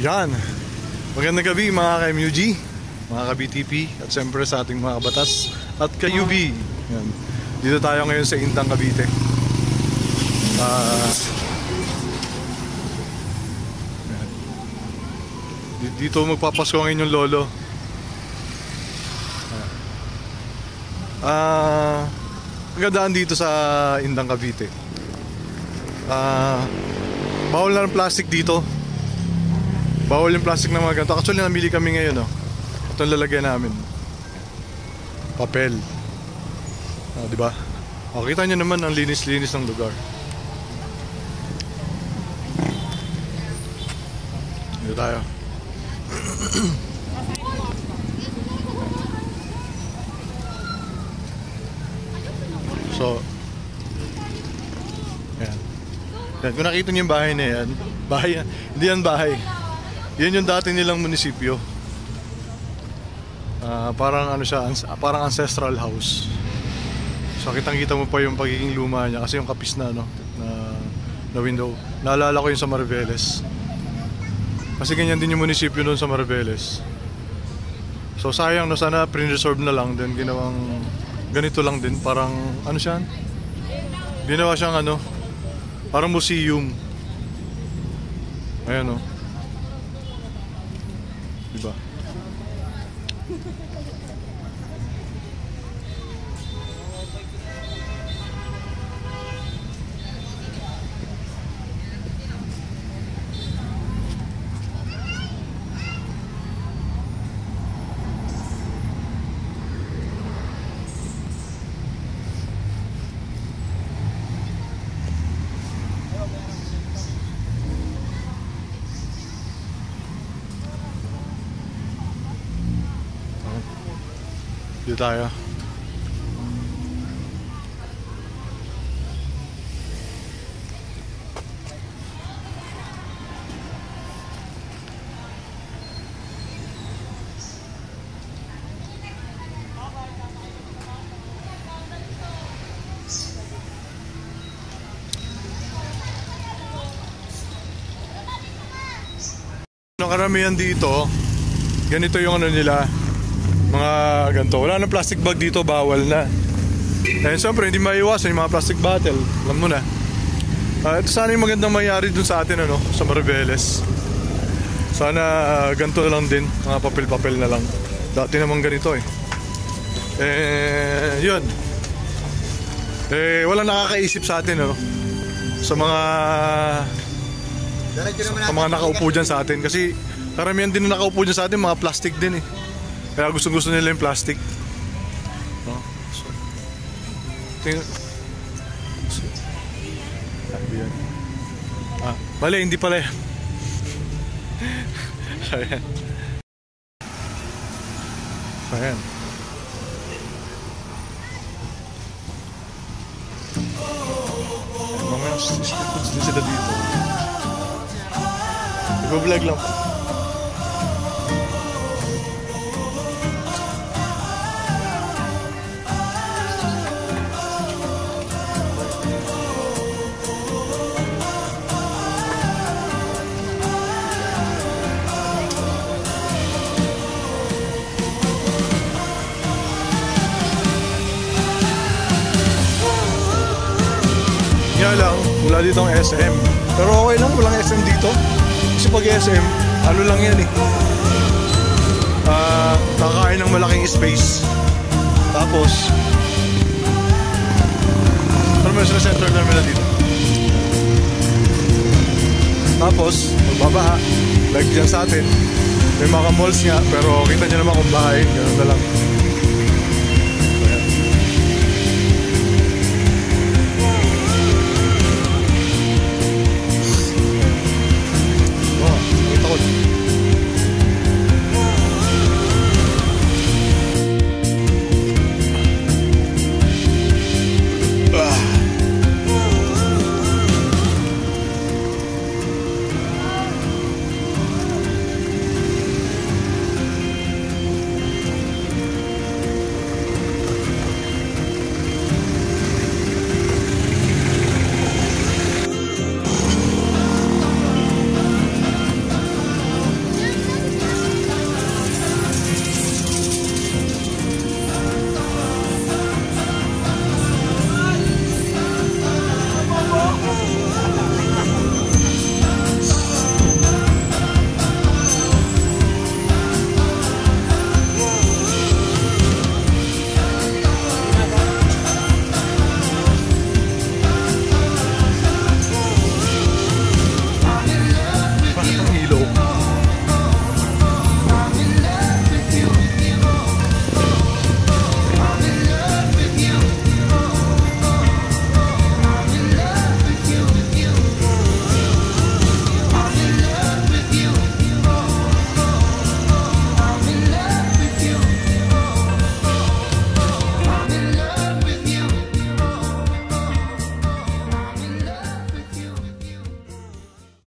Yan. Magandang gabi mga ka-MUG, mga ka-BTP, at siyempre sa ating mga kabatas at ka-UB. Yan. Dito tayo ngayon sa Indang, Cavite. Dito magpapasko ngayon yung lolo. Magandaan dito sa Indang, Cavite. Bawal na ng plastic dito. Bawal yung plastic na mga ganito. Actually namili kami ngayon, no? Ito ang lalagyan namin. Papel. Diba? Kita nyo naman ang linis-linis ng lugar. Dito tayo. So yan. Kung nakita nyo yung bahay na yan, bahay, hindi yan bahay. Yan yung dati nilang munisipyo. Parang ano siya, parang ancestral house. So kitang-kita mo pa yung pagiging luma niya kasi yung kapis na ano, na window. Naalala ko yung sa Mariveles. Kasi ganyan din yung munisipyo doon sa Mariveles. So sayang, no, sana pre-reserve na lang, then ginawang ganito lang din, parang ano siya? Ginawa siyang ano, parang museum. Ayan, no. Diba? Dito tayo. Karamihan dito, ganito yung ano nila, mga ganito. Wala nang plastic bag dito, bawal na. Eh siyempre hindi maiwasan yung mga plastic bottle, alam mo na. Ito sana yung magandang mayari dun sa atin, ano, sa Mariveles. Sana ganito na lang din, mga papel-papel na lang. Dati naman ganito eh. Yun. Wala nakakaisip sa atin, ano, sa mga nakaupo dyan sa atin. Kasi karamihan din na nakaupo dyan sa atin, mga plastic din eh. Kaya gusto nila yung plastic. No? Bale, hindi pala yan. Ayan. Ayan. Mga street foods din sila dito. Nag-vlog lang. Nga lang, wala dito ang SM. Pero okay lang, walang SM dito. Kasi pag SM, ano lang yan eh. Nakakain ng malaking space. Tapos, ano mo sa center namin na dito. Tapos, magbabaha. Like dyan sa atin. May mga malls nga, pero kita nyo naman kung bahay. Ganun na lang.